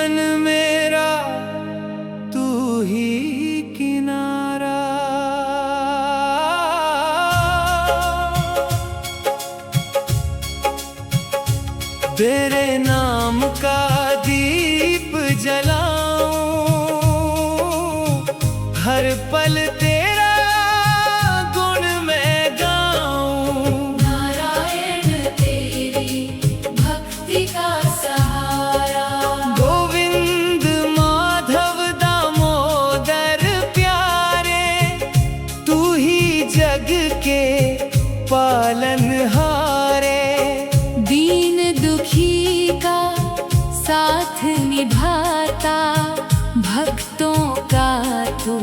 जीवन मेरा तू ही किनारा। तेरे नाम का दीप जलाऊं, हर पल तेरा गुण मैं गाऊं। नारायण तेरी भक्ति का सहारा। गोविंद माधव दामोदर प्यारे, तू ही जग के पालनहारे। दीन दुखी का साथ निभाता, भक्तों का तू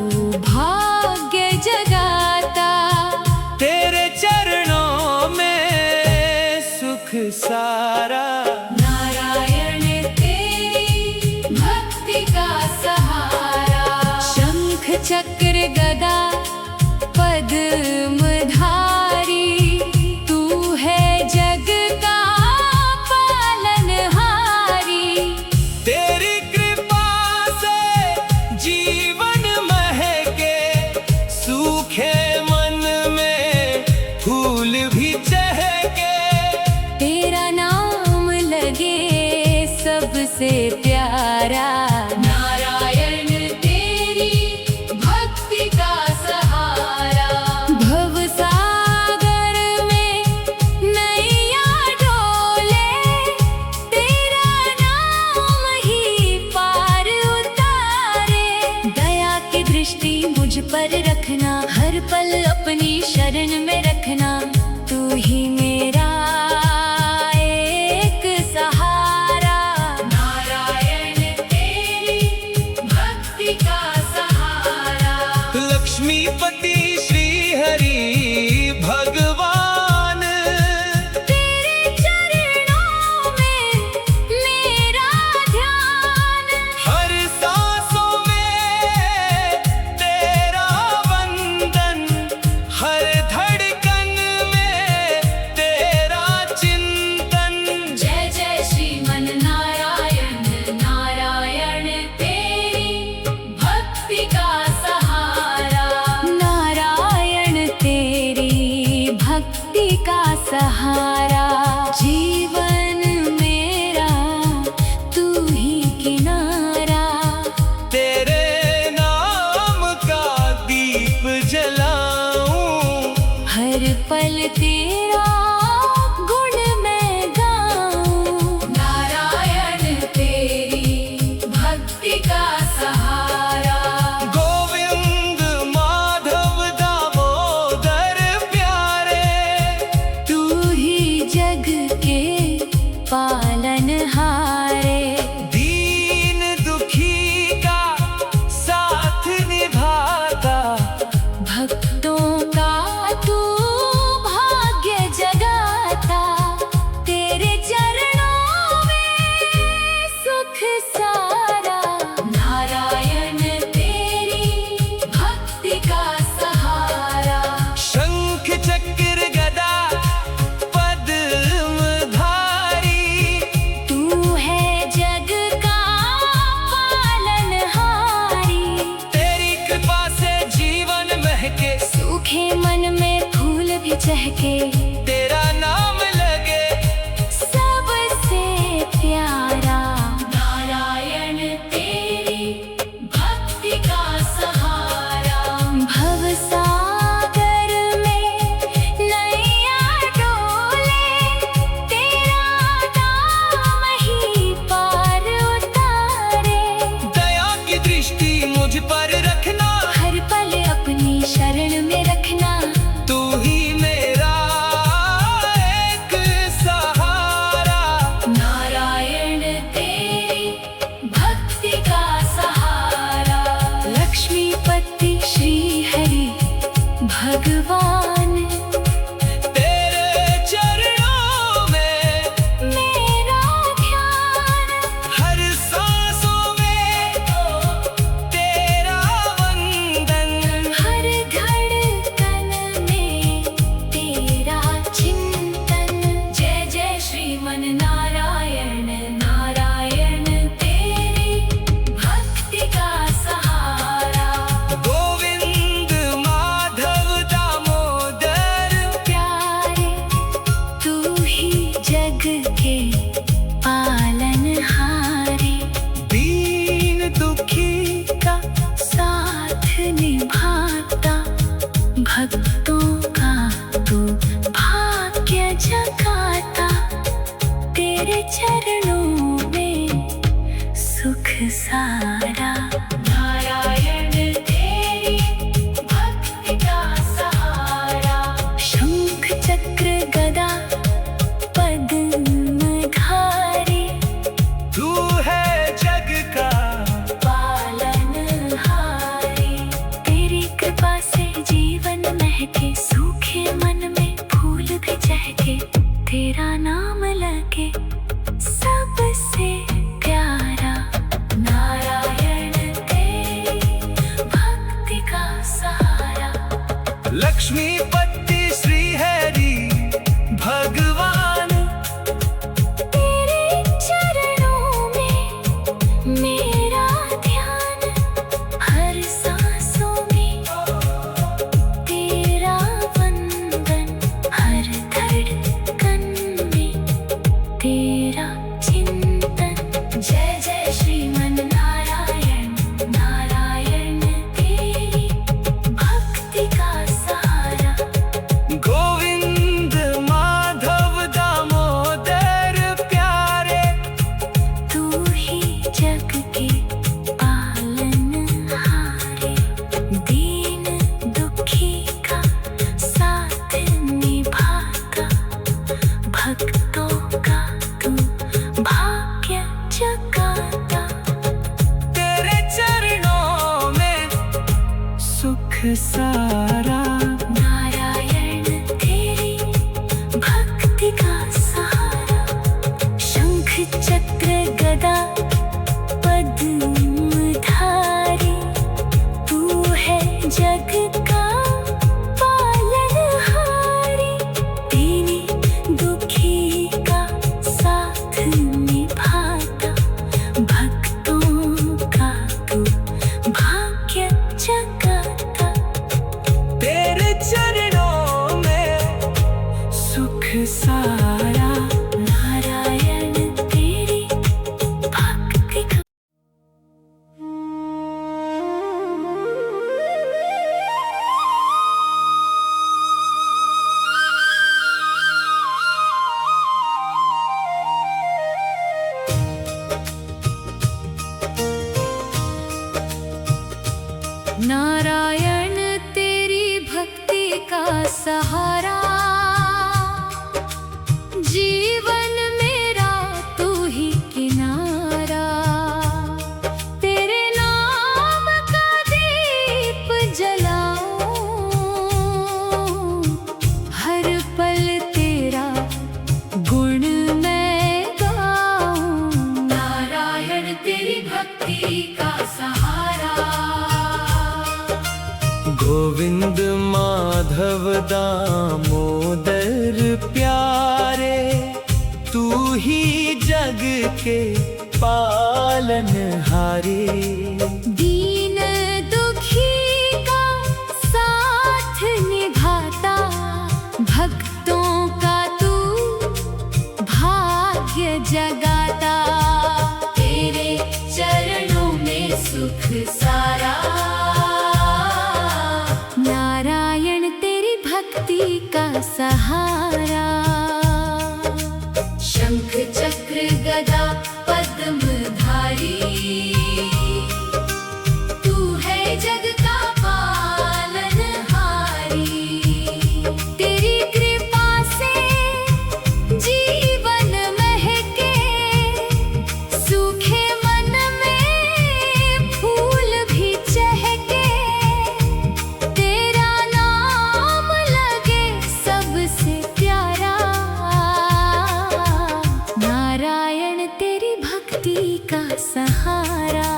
भाग्य जगाता। तेरे चरणों में सुख सारा। नारायण तेरी भक्ति का सहारा। शंख चक्र गदा पद्मधारी, तू है जग का पालनहारी। तेरी कृपा से जीवन महके, सूखे मन में फूल भी चहके। तेरा नाम लगे सबसे प्यारा। नारायण तेरी भक्ति का सहारा। भव सागर में नैया डोले, तेरा नाम ही पार उतारे। दया की दृष्टि मुझ पर रखना, हर पल अपनी शरण में रखना। तू ही मेरा एक सहारा। नारायण तेरी भक्ति का सहारा। लक्ष्मीपति श्री हरि भगवान, तेरे चरणों में मेरा ध्यान। हर सांसों में तेरा वंदन, हर धड़कन में तेरा चिंतन। जय जय श्रीमन नारायण। नारायण तेरी भक्ति का सहारा। नारायण तेरी भक्ति का सहारा। जीवन मेरा तू ही किनारा। तेरे नाम का दीप जलाऊं, हर पल तेरा गुण मैं गाऊं। नारायण तेरी भक्ति का सहारा। गोविंद माधव दामोदर प्यारे, तू ही जग के पालनहारे। दीन दुखी का साथ निभाता, भक्तों का तू भाग्य जगाता। तेरे चरणों में सुख सारा। नारायण तेरी भक्ति का सहारा। शंख चक्र गदा पद्मधारी, तू है जग का पालनहारी। तेरी कृपा से जीवन महके, सूखे मन में फूल भी चहके। तेरा नाम लगे सबसे प्यारा। नारायण तेरी भक्ति का सहारा। भव सागर में नैया डोले, तेरा नाम ही पार उतारे। दया की दृष्टि मुझ पर रखना, हर पल अपनी शरण में रखना। तू ही मेरा सुख सारा। नारायण तेरी भक्ति का सहारा, शंख चक्र गदा पद्मधारी, तू है जग का पालनहारी। तेरी कृपा से जीवन महके, सूखे मन में फूल भी चहके, तेरा नाम लगे सबसे प्यारा। नारायण तेरी भक्ति का सहारा। लक्ष्मीपति श्री हरि भगवान, तेरे चरणों में मेरा ध्यान, हर सांसों में तेरा वंदन, हर धड़कन में तेरा चिंतन। जय जय श्रीमन नारायण, नारायण तेरी भक्ति का सहारा। गोविंद माधव दामोदर प्यारे, तू ही जग के पालनहारे। दीन दुखी का साथ निभाता, भक्तों का तू भाग्य जगाता। तेरे चरणों में सुख सारा। नारायण तेरी भक्ति का सहारा, शंख चक्र गदा पद्मधारी, तू है जग का पालनहारी। दीनी दुखी का साथ निभाता, भक्तों का तू भाग्य जगाता। तेरे चरणों में सुख सारा। नारायण तेरी भक्ति का। नारायण तेरी भक्ति का सहारा, जीवन मेरा तू ही किनारा। तेरे नाम का दीप जलाऊं, हर पल तेरा गुण मैं गाऊं। नारायण तेरी भक्ति का सहारा। गोविंद माधव दामोदर प्यारे, तू ही जग के पालनहारे। दीन दुखी का साथ निभाता, भक्तों का तू भाग्य जगाता। तेरे चरणों में सुख सारा। नारायण तेरी भक्ति का सहारा, शंख चक्र गदा पद्मधारी, तू है जग का पालनहारी। तेरी कृपा से जीवन महके, सूखे मन में फूल भी चहके, तेरा नाम लगे सबसे प्यारा। नारायण तेरी भक्ति का सहारा।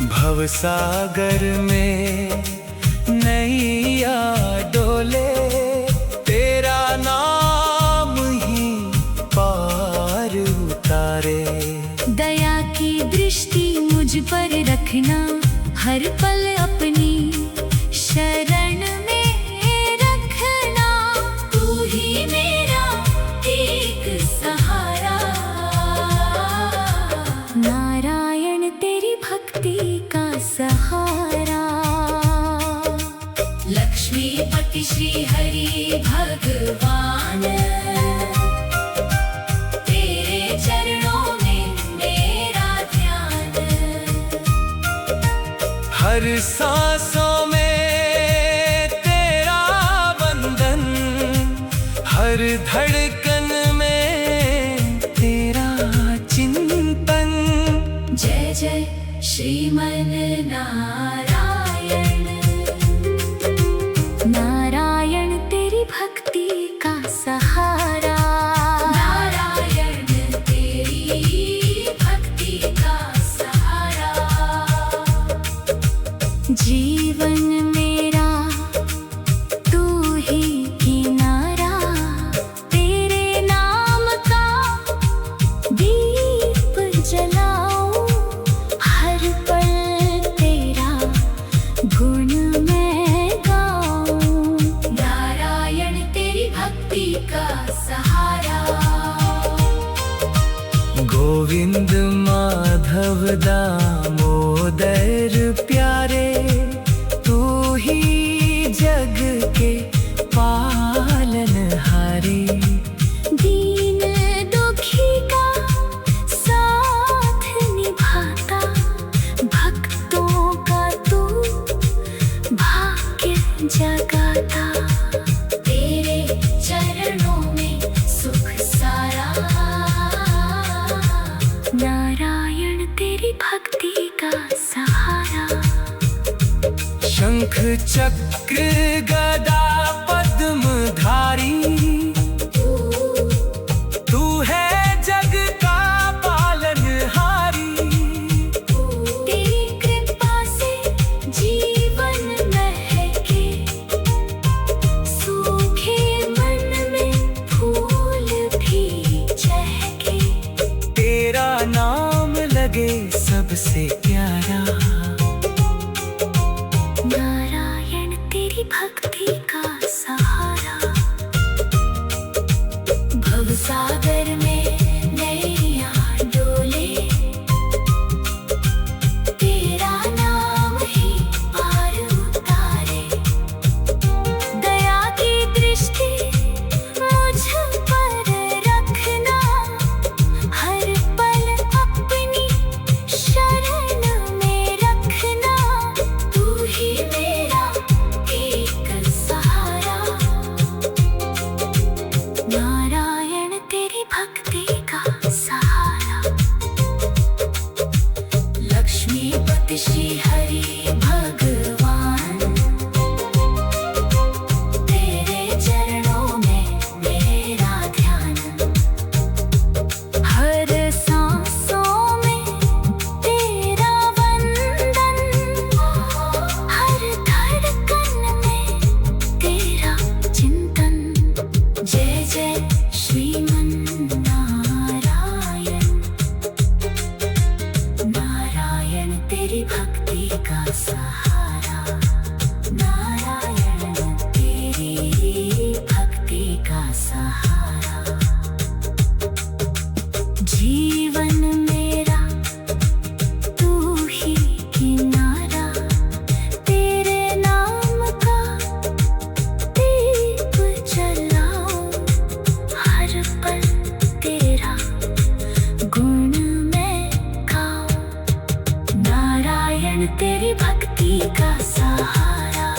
भवसागर में नैया डोले, तेरा नाम ही पार उतारे। दया की दृष्टि मुझ पर रखना, हर पल अपनी शरण में रखना। तू ही मेरा एक सहारा। नारायण तेरी भक्ति का सहारा। लक्ष्मीपति श्री हरि भगवान, तेरे चरणों में मेरा हर सांसों में तेरा बंधन, हर धड़कन में तेरा चिंतन। जय जय श्रीमन नारायण। नारायण तेरी भक्ति का सहारा, नारायण तेरी भक्ति का सहारा। जीवन मेरा तू ही किनारा, तेरे नाम का दीप जलाऊं, हर पल तेरा गुण मैं गाऊं। नारायण तेरी भक्ति का सहारा। गोविंद माधव दामोदर प्यारे, तू ही जग के पालनहारे। दीन दुखी का साथ निभाता, भक्तों का तू भाग्य जगाता। तेरे चरणों में सुख सारा, नारायण तेरी भक्ति का सहारा। शंख चक्र गदा पद्मधारी, तू है जग का पालनहारी। तेरी कृपा से जीवन महके, सूखे मन में फूल भी चहके। तेरा नाम लगे सबसे प्यारा, नारायण तेरी भक्ति का सहारा। भवसागर में नैया डोले, तेरा नाम ही पार उतारे। दया की दृष्टि मुझ पर रखना, हर पल अपनी शरण में रखना। तू ही मेरा एक सहारा, नारायण तेरी भक्ति का सहारा। लक्ष्मीपति श्री हरि भगवान, तेरे चरणों में मेरा ध्यान। हर सांसों में तेरा वंदन, हर धड़कन में तेरा चिंतन। जय जय श्रीमन नारायण। नारायण तेरी भक्ति का सहारा, नारायण तेरी भक्ति का सहारा। जीवन मेरा तू ही किनारा, तेरे नाम का दीप जलाऊं, हर पल तेरा गुण मैं गाऊं। नारायण तेरी भक्ति का सहारा।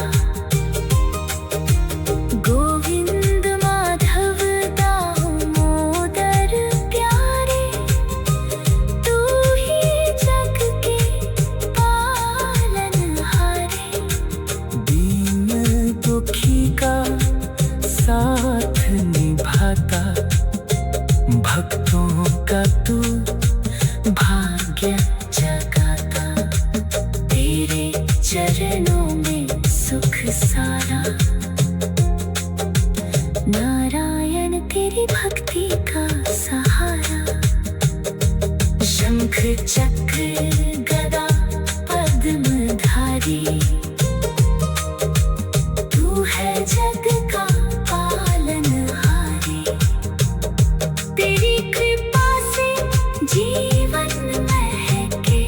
गोविंद माधव दामोदर प्यारे, तू ही जग के पालनहारे। दीन दुखी का साथ निभाता, भक्तों का तू भाग्य जगाता। तेरे चरणों में सुख सारा, नारायण तेरी भक्ति का सहारा। शंख चक्र गदा पद्मधारी, तू है जग का पालनहारी। तेरी कृपा से जीवन महके,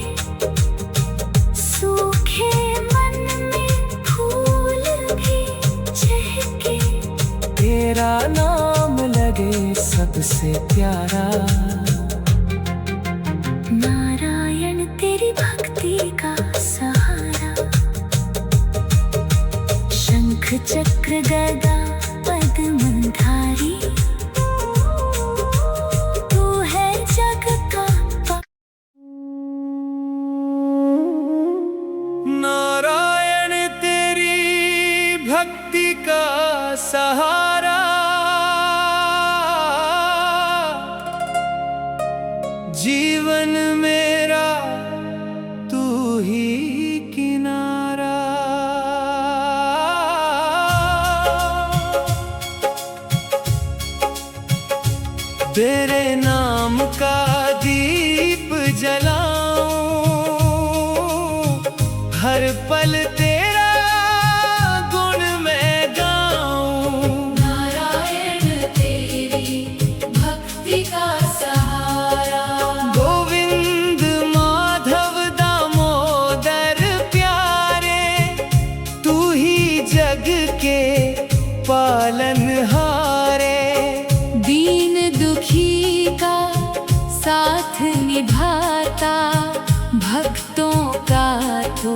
सूखे मन में फूल भी चहके। तेरा नाम लगे सबसे प्यारा, नारायण तेरी भक्ति का सहारा। सहारा। जीवन मेरा तू ही किनारा। तेरे नाम का दीप जलाऊं, हर पल तेरा गुण मैं गाऊं। नारायण तेरी भक्ति का सहारा। गोविंद माधव दामोदर प्यारे, तू ही जग के पालनहारे। दीन दुखी का साथ निभाता, भक्तों का तू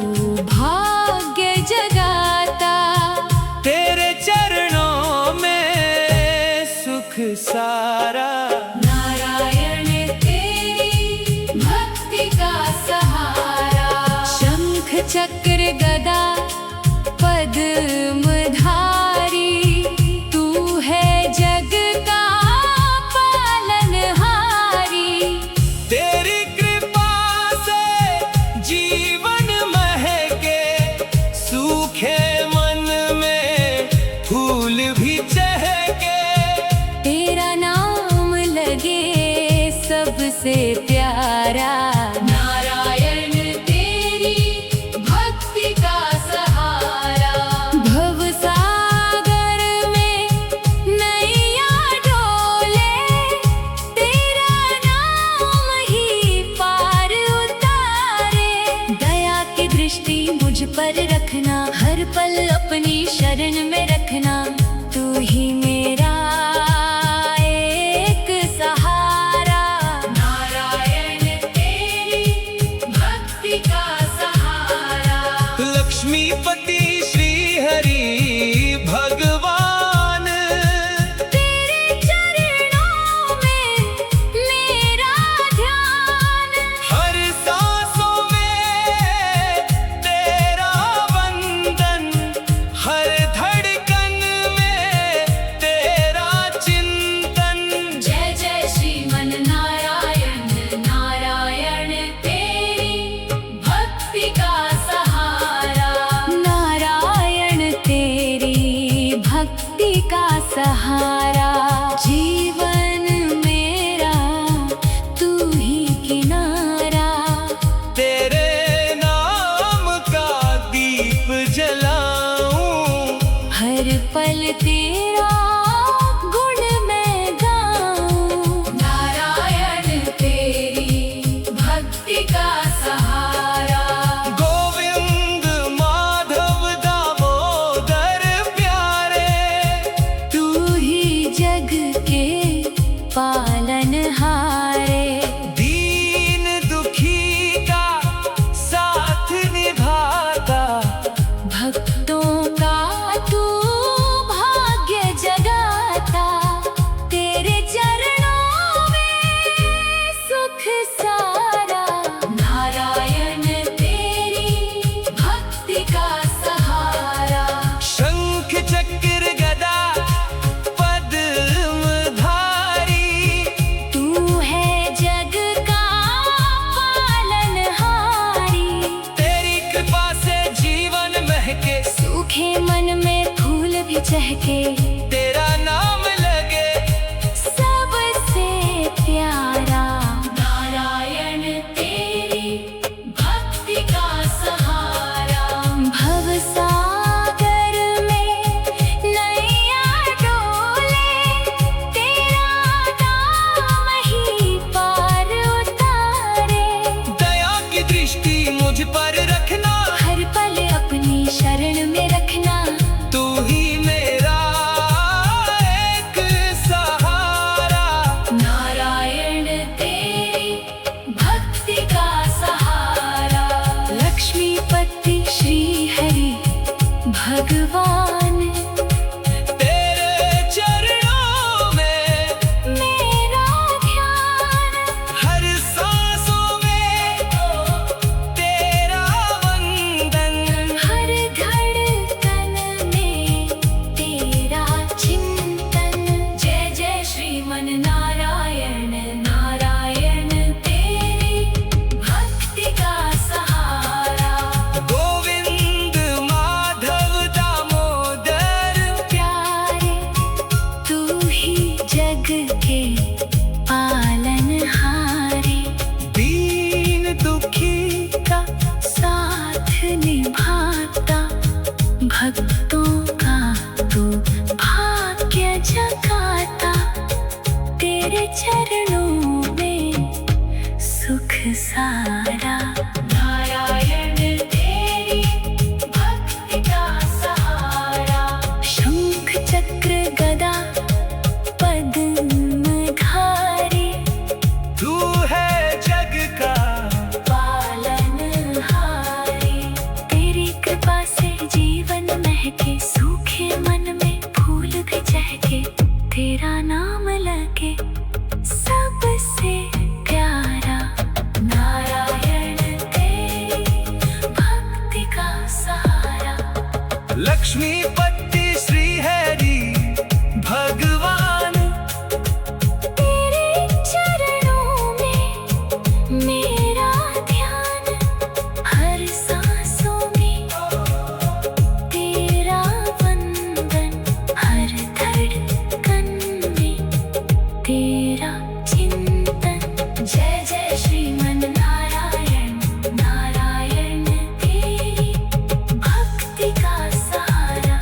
भाग्य जगाता। तेरे चरणों में सुख सारा। नारायण तेरी भक्ति का सहारा। शंख चक्र गदा पद्म धारी, तू है जग का पालनहारी। तेरी कृपा से जीवन महके, सूखे मन में फूल भी चहके। तेरा नाम लगे सबसे प्यारा। नारायण तेरी भक्ति का सहारा। भव सागर में नैया डोले, तेरा नाम ही पार उतारे। दया की दृष्टि मुझ पर रखना, हर पल अपनी शरण में रखना। तू ही मेरा एक सहारा। नारायण तेरी भक्ति का सहारा। लक्ष्मीपति श्री हरि भगवान, तेरे चरणों में मेरा ध्यान। हर सांसों में तेरा वंदन, हर धड़कन में तेरा चिंतन। जय जय श्रीमन नारायण। नारायण तेरी भक्ति का सहारा। नारायण तेरी भक्ति का सहारा। जीवन मेरा तू ही किनारा। तेरे नाम का दीप जलाऊं, हर पल तेरा गुण मैं गाऊं। नारायण तेरी भक्ति का सहारा। गोविंद माधव दामोदर प्यारे, तू ही जग के पालनहारे। दीन दुखी का साथ निभाता, भक्तों का तू भाग्य जगाता। तेरे चरणों में सुख सारा। नारायण तेरी भक्ति का सहारा। शंख चक्र गदा पद्म धारी, तू है जग का पालनहारी। तेरी कृपा से जीवन महके, सूखे मन में फूल भी चहके। तेरा नाम लगे सबसे प्यारा। नारायण तेरी भक्ति का सहारा। भव सागर में नैया डोले, तेरा नाम ही पार उतारे। दया की दृष्टि मुझ पर रखना, हर पल अपनी शरण में रखना। तू ही मेरा प्यारा। नारायण तेरी भक्ति का सहारा, शंख चक्र गदा पद्मधारी, तू है जग का पालनहारी। तेरी कृपा से जीवन महके, सूखे मन में फूल भी चहके, तेरा नाम लगे सबसे प्यारा। नारायण तेरी भक्ति का सहारा, लक्ष्मीपति श्री हरि भगवान, तेरे चरणों में मेरा ध्यान। हर सांसों में तेरा वंदन, हर धड़कन में तेरा चिंतन। जय जय श्रीमन नारायण, नारायण तेरी भक्ति का सहारा।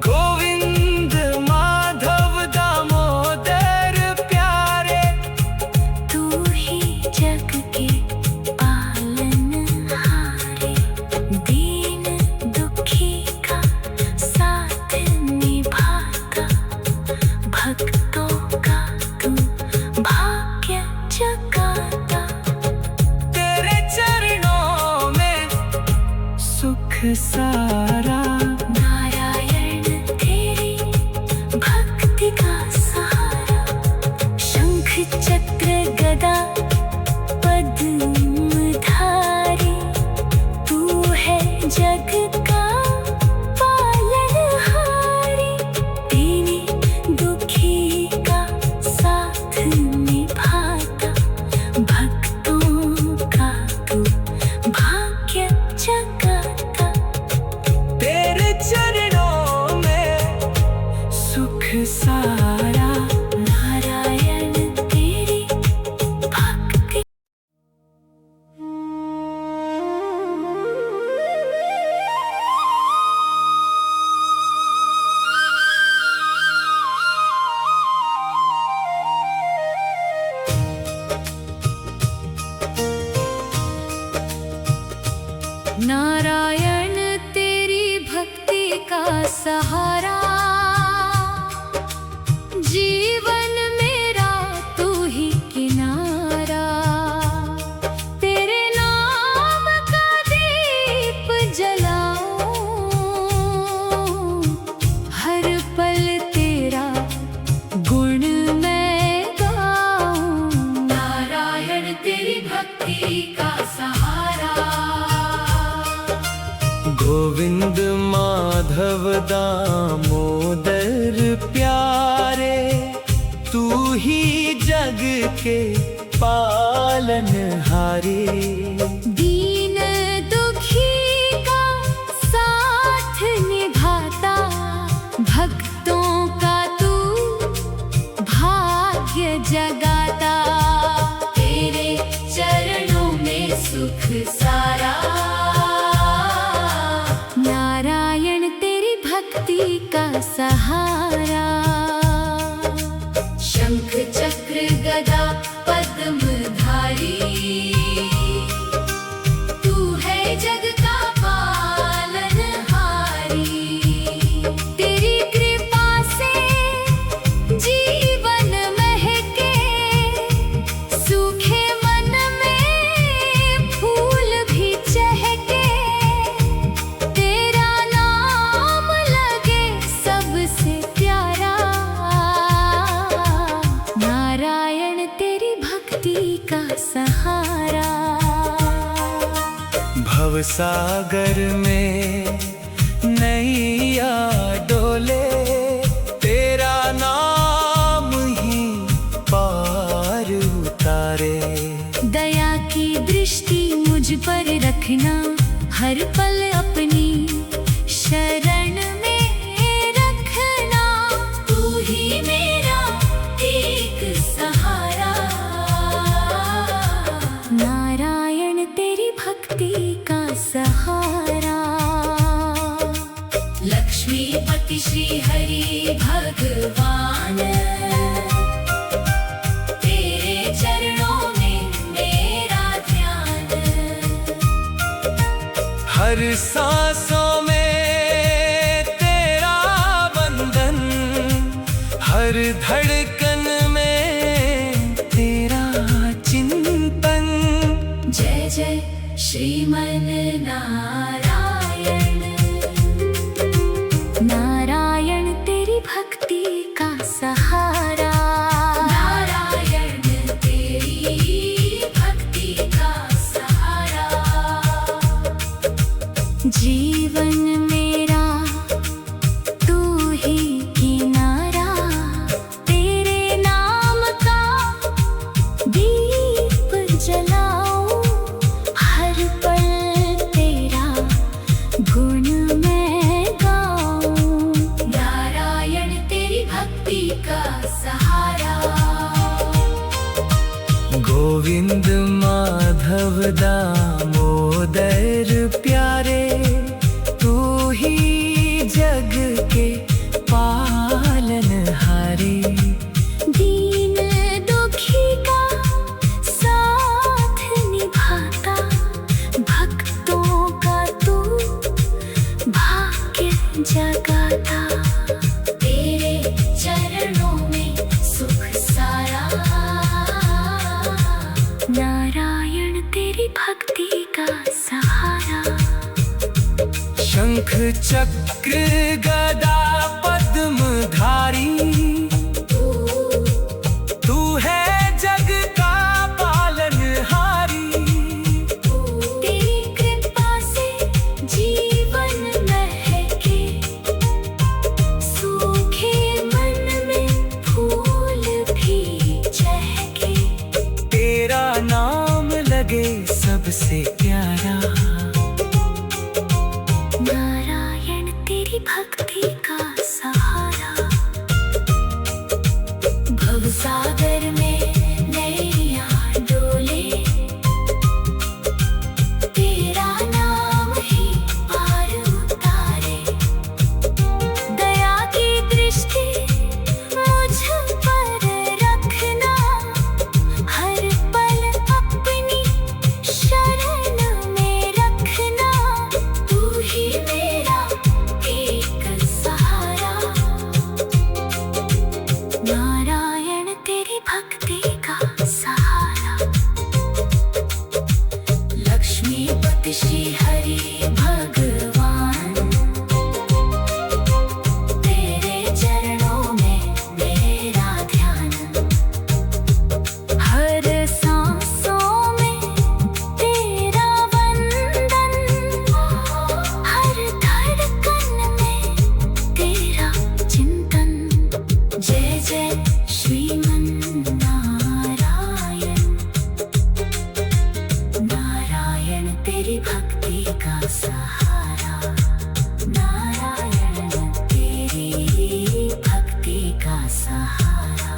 गोविंद माधव दामोदर प्यारे, तू ही जग के पालनहारे, दीन दुखी का साथ निभाता, भक्तों का तू भाग्य जगाता। तेरे चरणों में सुख सारा। नारायण तेरी भक्ति का सहारा, शंख चक्र गदा पद्मधारी, तू है जग का पालनहारी, दीनी दुखी का साथ निभाता, भक्तों का तू भाग्य जगाता। तेरे चरणों में सुख सारा। नारायण तेरी भक्ति। नारायण तेरी भक्ति का सहारा, जीवन मेरा तू ही किनारा। तेरे नाम का दीप जलाऊं, हर पल तेरा गुण मैं गाऊं। नारायण तेरी भक्ति का सहारा, गोविंद माधव दामोदर प्यारे, तू ही जग के पालनहारे, दीन दुखी का साथ निभाता, भक्तों का तू भाग्य जगाता। तेरे चरणों में सुख सारा, नारायण तेरी भक्ति का सहारा, शंख चक्र गदा पद्मधारी, तू है जग का पालनहारी। तेरी कृपा से जीवन महके, सूखे मन में फूल भी चहके, तेरा नाम लगे सबसे प्यारा। नारायण तेरी भक्ति का सहारा, भवसागर में नैया डोले, तेरा नाम ही पार उतारे। दया की दृष्टि मुझ पर रखना, हर पल अपनी शरण में रखना। तू ही मेरा एक सहारा, नारायण तेरी भक्ति का सहारा। लक्ष्मीपति श्री हरि भगवान, तेरे चरणों में मेरा ध्यान। हर सांसों में तेरा बंधन, हर धड़कन में तेरा चिंतन। जय जय श्रीमन नारायण। नारायण तेरी भक्ति का सहारा, नारायण तेरी भक्ति का सहारा। जीवन मेरा तू ही किनारा, तेरे नाम का दीप जलाऊं, हर पल तेरा गुण मैं गाऊं। नारायण तेरी भक्ति का सहारा। गोविंद माधव दामोदर प्यारे, तू ही जग के पालनहारे। दीन दुखी का साथ निभाता, भक्तों का तू भाग्य जगाता। तेरे चरणों में सुख सारा, नारायण तेरी भक्ति का सहारा। शंख चक्र गदा पद्मधारी, तू है जग का पालनहारी। तेरी कृपा से जीवन महके, सूखे मन में फूल भी चहके। तेरा नाम लगे सबसे प्यारा, नारायण तेरी भक्ति का सहारा। भवसागर में नैया डोले, तेरा नाम ही पार उतारे। दया की दृष्टि मुझ पर रखना, हर पल अपनी शरण में रखना। तू ही मेरा एक सहारा, नारायण तेरी भक्ति का सहारा। लक्ष्मीपति श्री हरि भगवान, तेरे चरणों में मेरा ध्यान। हर सांसों में तेरा वंदन, हर धड़कन में तेरा चिंतन। जय जय श्रीमन नारायण। नारायण तेरी भक्ति का सहारा, नारायण तेरी भक्ति का सहारा।